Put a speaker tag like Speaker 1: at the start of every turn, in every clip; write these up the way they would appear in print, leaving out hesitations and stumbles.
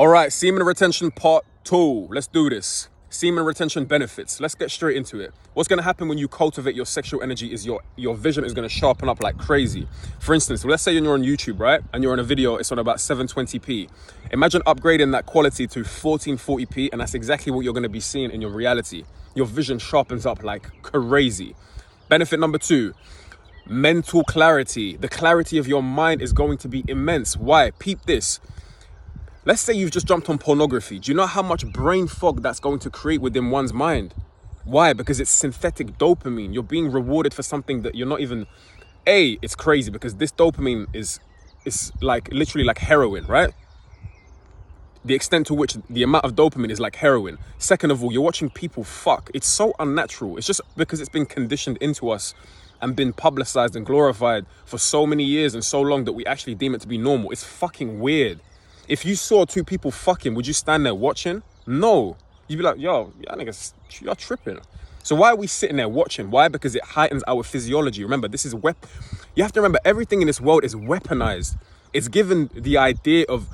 Speaker 1: All right, semen retention part 2. Let's do this. Semen retention benefits. Let's get straight into it. What's going to happen when you cultivate your sexual energy is your vision is going to sharpen up like crazy. For instance, let's say you're on YouTube, right? And you're on a video, it's on about 720p. Imagine upgrading that quality to 1440p, and that's exactly what you're going to be seeing in your reality. Your vision sharpens up like crazy. Benefit number 2, mental clarity. The clarity of your mind is going to be immense. Why? Peep this. Let's say you've just jumped on pornography. Do you know how much brain fog that's going to create within one's mind? Why? Because it's synthetic dopamine. You're being rewarded for something that you're not even... It's crazy because this dopamine is like literally like heroin, right? The extent to which the amount of dopamine is like heroin. Second of all, you're watching people fuck. It's so unnatural. It's just because it's been conditioned into us and been publicized and glorified for so many years and so long that we actually deem it to be normal. It's fucking weird. If you saw two people fucking, would you stand there watching? No. You'd be like, yo, you're tripping. So why are we sitting there watching? Why? Because it heightens our physiology. Remember, this is you have to remember, everything in this world is weaponized. It's given the idea of,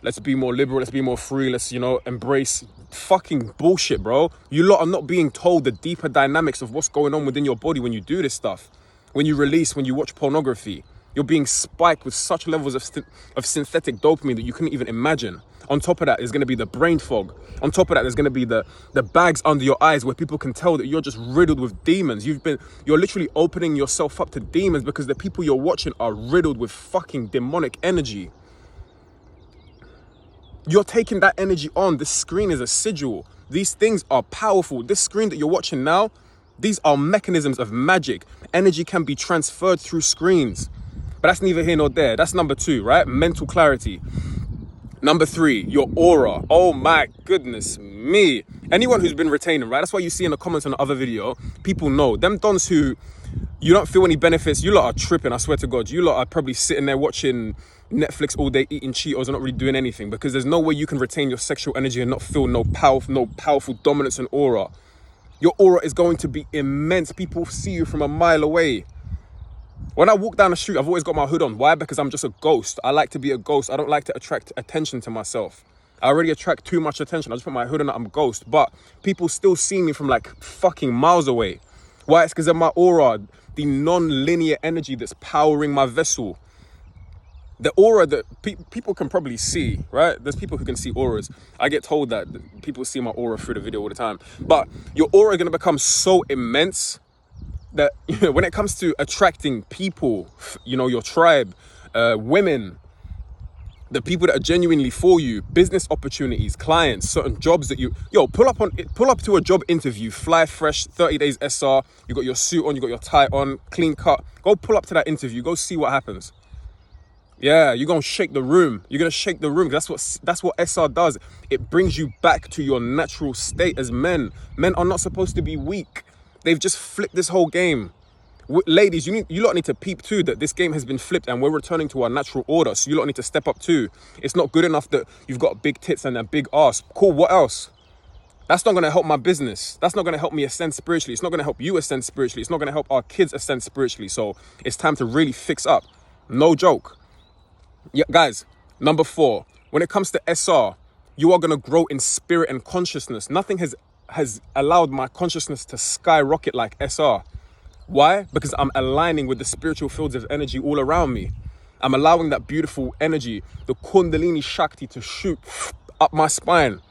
Speaker 1: let's be more liberal, let's be more free, let's, embrace fucking bullshit, bro. You lot are not being told the deeper dynamics of what's going on within your body when you do this stuff. When you watch pornography. You're being spiked with such levels of synthetic dopamine that you couldn't even imagine. On top of that, there's going to be the brain fog. On top of that, there's going to be the bags under your eyes where people can tell that you're just riddled with demons. You're literally opening yourself up to demons because the people you're watching are riddled with fucking demonic energy. You're taking that energy on. This screen is a sigil. These things are powerful. This screen that you're watching now, these are mechanisms of magic. Energy can be transferred through screens. But that's neither here nor there. That's number 2, right? Mental clarity. Number 3, your aura. Oh my goodness me. Anyone who's been retaining, right? That's why you see in the comments on the other video, people know. Them dons who you don't feel any benefits, you lot are tripping, I swear to God. You lot are probably sitting there watching Netflix all day, eating Cheetos and not really doing anything, because there's no way you can retain your sexual energy and not feel no powerful dominance and aura. Your aura is going to be immense. People see you from a mile away. When I walk down the street, I've always got my hood on. Why? Because I'm just a ghost. I like to be a ghost. I don't like to attract attention to myself. I already attract too much attention. I just put my hood on, I'm a ghost. But people still see me from like fucking miles away. Why? It's because of my aura, the non-linear energy that's powering my vessel. The aura that people can probably see, right? There's people who can see auras. I get told that people see my aura through the video all the time. But your aura is going to become so immense that when it comes to attracting people, your tribe, women, the people that are genuinely for you, business opportunities, clients, certain jobs that pull up to a job interview, fly fresh, 30 days SR, you got your suit on, you got your tie on, clean cut, go pull up to that interview, go see what happens. Yeah, you're going to shake the room. You're going to shake the room. That's what SR does. It brings you back to your natural state as men. Men are not supposed to be weak. They've just flipped this whole game. Ladies, you lot need to peep too that this game has been flipped and we're returning to our natural order. So you lot need to step up too. It's not good enough that you've got big tits and a big ass. Cool, what else? That's not going to help my business. That's not going to help me ascend spiritually. It's not going to help you ascend spiritually. It's not going to help our kids ascend spiritually. So it's time to really fix up. No joke. Yeah, guys, number 4. When it comes to SR, you are going to grow in spirit and consciousness. Nothing has allowed my consciousness to skyrocket like SR. Why? Because I'm aligning with the spiritual fields of energy all around me. I'm allowing that beautiful energy, the Kundalini Shakti, to shoot up my spine.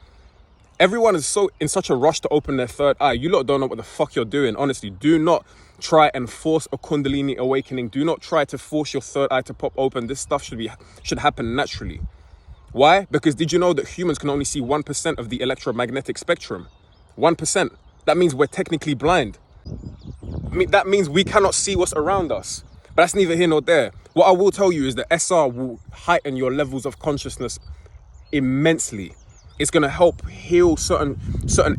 Speaker 1: Everyone is in such a rush to open their third eye. You lot don't know what the fuck you're doing. Honestly, do not try and force a Kundalini awakening. Do not try to force your third eye to pop open. This stuff should happen naturally. Why? Because did you know that humans can only see 1% of the electromagnetic spectrum? 1%. That means we're technically blind. That means we cannot see what's around us. But that's neither here nor there. What I will tell you is that SR will heighten your levels of consciousness immensely. It's going to help heal certain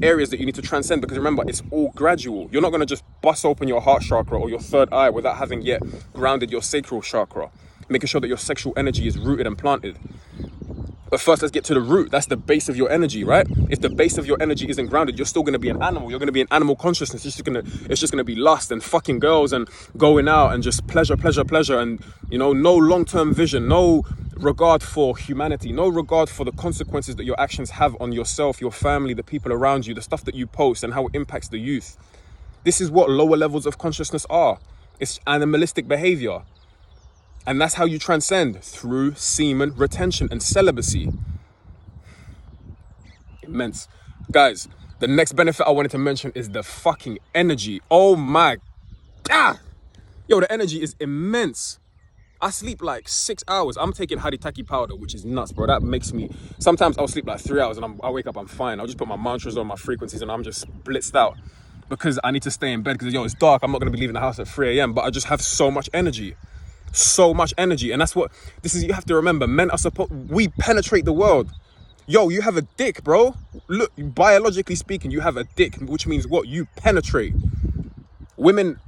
Speaker 1: areas that you need to transcend, because remember, it's all gradual. You're not going to just bust open your heart chakra or your third eye without having yet grounded your sacral chakra, making sure that your sexual energy is rooted and planted. But first, let's get to the root. That's the base of your energy, right? If the base of your energy isn't grounded, you're still going to be an animal. You're going to be an animal consciousness. It's just going to be lust and fucking girls and going out and just pleasure. And, no long-term vision, no regard for humanity, no regard for the consequences that your actions have on yourself, your family, the people around you, the stuff that you post and how it impacts the youth. This is what lower levels of consciousness are. It's animalistic behavior. And that's how you transcend, through semen retention and celibacy. Immense. Guys, the next benefit I wanted to mention is the fucking energy. Oh my God. Yo, the energy is immense. I sleep like 6 hours. I'm taking Haritaki powder, which is nuts, bro. That makes me... Sometimes I'll sleep like 3 hours and I wake up, I'm fine. I'll just put my mantras on, my frequencies, and I'm just blitzed out. Because I need to stay in bed because, yo, it's dark. I'm not going to be leaving the house at 3 a.m. But I just have so much energy. So much energy. And that's what... This is... You have to remember, men are supposed... We penetrate the world. Yo, you have a dick, bro. Look, biologically speaking, you have a dick, which means what? You penetrate. Women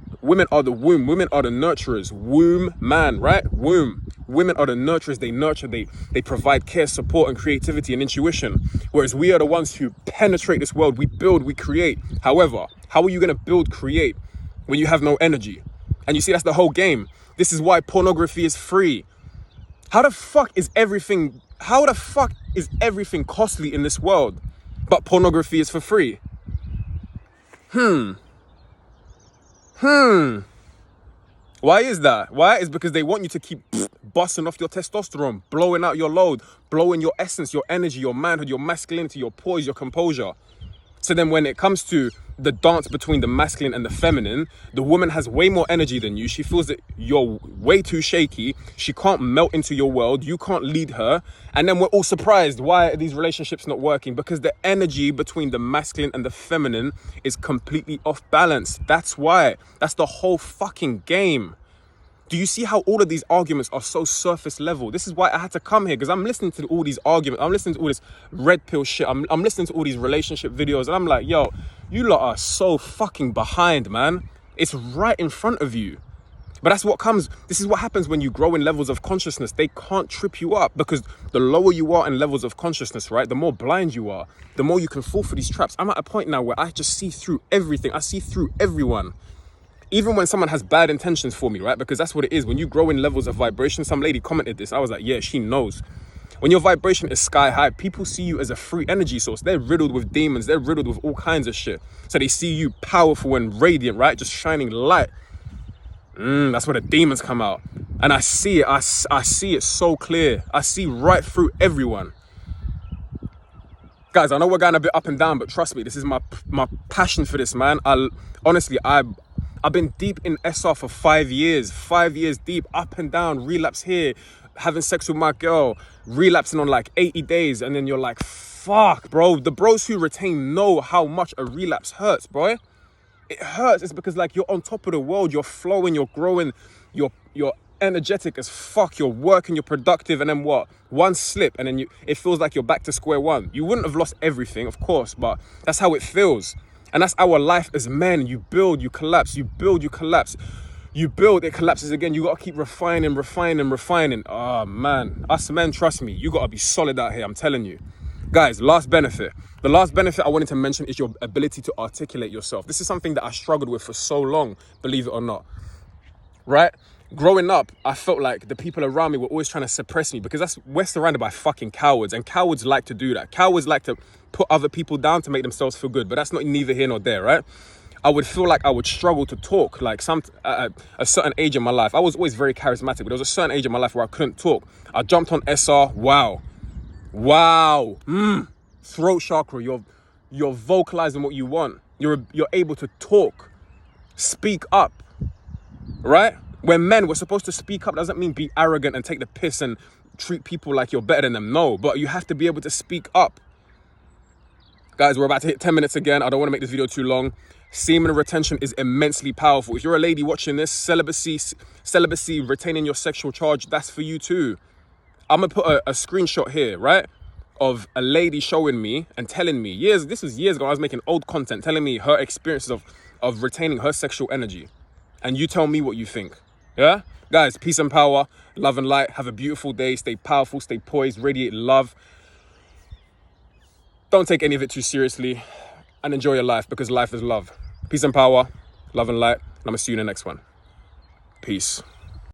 Speaker 1: are the womb. Women are the nurturers. Womb, man, right? Womb. Women are the nurturers. They nurture, they provide care, support, and creativity and intuition. Whereas we are the ones who penetrate this world. We build, we create. However, how are you going to build, create when you have no energy? And you see, that's the whole game. This is why pornography is free. How the fuck is everything costly in this world, but pornography is for free? Why is that? Why? It's because they want you to keep busting off your testosterone, blowing out your load, blowing your essence, your energy, your manhood, your masculinity, your poise, your composure. So then when it comes to the dance between the masculine and the feminine, the woman has way more energy than you. She feels that you're way too shaky. She can't melt into your world. You can't lead her. And then we're all surprised. Why are these relationships not working? Because the energy between the masculine and the feminine is completely off balance. That's why. That's the whole fucking game. Do you see how all of these arguments are so surface level? This is why I had to come here, because I'm listening to all these arguments. I'm listening to all this red pill shit. I'm listening to all these relationship videos, and I'm like, yo, you lot are so fucking behind, man. It's right in front of you. But that's what comes. This is what happens when you grow in levels of consciousness. They can't trip you up, because the lower you are in levels of consciousness, right, the more blind you are, the more you can fall for these traps. I'm at a point now where I just see through everything. I see through everyone. Even when someone has bad intentions for me, right? Because that's what it is. When you grow in levels of vibration, some lady commented this. I was like, yeah, she knows. When your vibration is sky high, people see you as a free energy source. They're riddled with demons. They're riddled with all kinds of shit. So they see you powerful and radiant, right? Just shining light. That's where the demons come out. And I see it. I see it so clear. I see right through everyone. Guys, I know we're going a bit up and down, but trust me, this is my passion for this, man. I've been deep in SR for 5 years. 5 years deep, up and down, relapse here, having sex with my girl, relapsing on like 80 days. And then you're like, fuck, bro. The bros who retain know how much a relapse hurts, bro. It hurts. It's because like you're on top of the world. You're flowing, you're growing, you're energetic as fuck. You're working, you're productive. And then what? One slip and then it feels like you're back to square one. You wouldn't have lost everything, of course, but that's how it feels. And that's our life as men. You build, you collapse. You build, you collapse. You build, it collapses again. You got to keep refining. Oh, man. Us men, trust me. You got to be solid out here. I'm telling you. Guys, last benefit. The last benefit I wanted to mention is your ability to articulate yourself. This is something that I struggled with for so long, believe it or not. Right? Growing up, I felt like the people around me were always trying to suppress me, because we're surrounded by fucking cowards, and cowards like to do that. Cowards like to put other people down to make themselves feel good, but that's not neither here nor there, right? I would feel like I would struggle to talk, like at a certain age in my life. I was always very charismatic, but there was a certain age in my life where I couldn't talk. I jumped on SR, wow. Throat chakra, you're vocalizing what you want. You're able to talk, speak up, right? When men, we're supposed to speak up. Doesn't mean be arrogant and take the piss and treat people like you're better than them. No, but you have to be able to speak up. Guys, we're about to hit 10 minutes again. I don't want to make this video too long. Semen retention is immensely powerful. If you're a lady watching this, celibacy, retaining your sexual charge, that's for you too. I'm going to put a screenshot here, right? Of a lady showing me and telling me, this was years ago, I was making old content, telling me her experiences of retaining her sexual energy. And you tell me what you think. Yeah? Guys, peace and power, love and light. Have a beautiful day. Stay powerful, stay poised, radiate love. Don't take any of it too seriously and enjoy your life, because life is love. Peace and power, love and light. And I'm going to see you in the next one. Peace.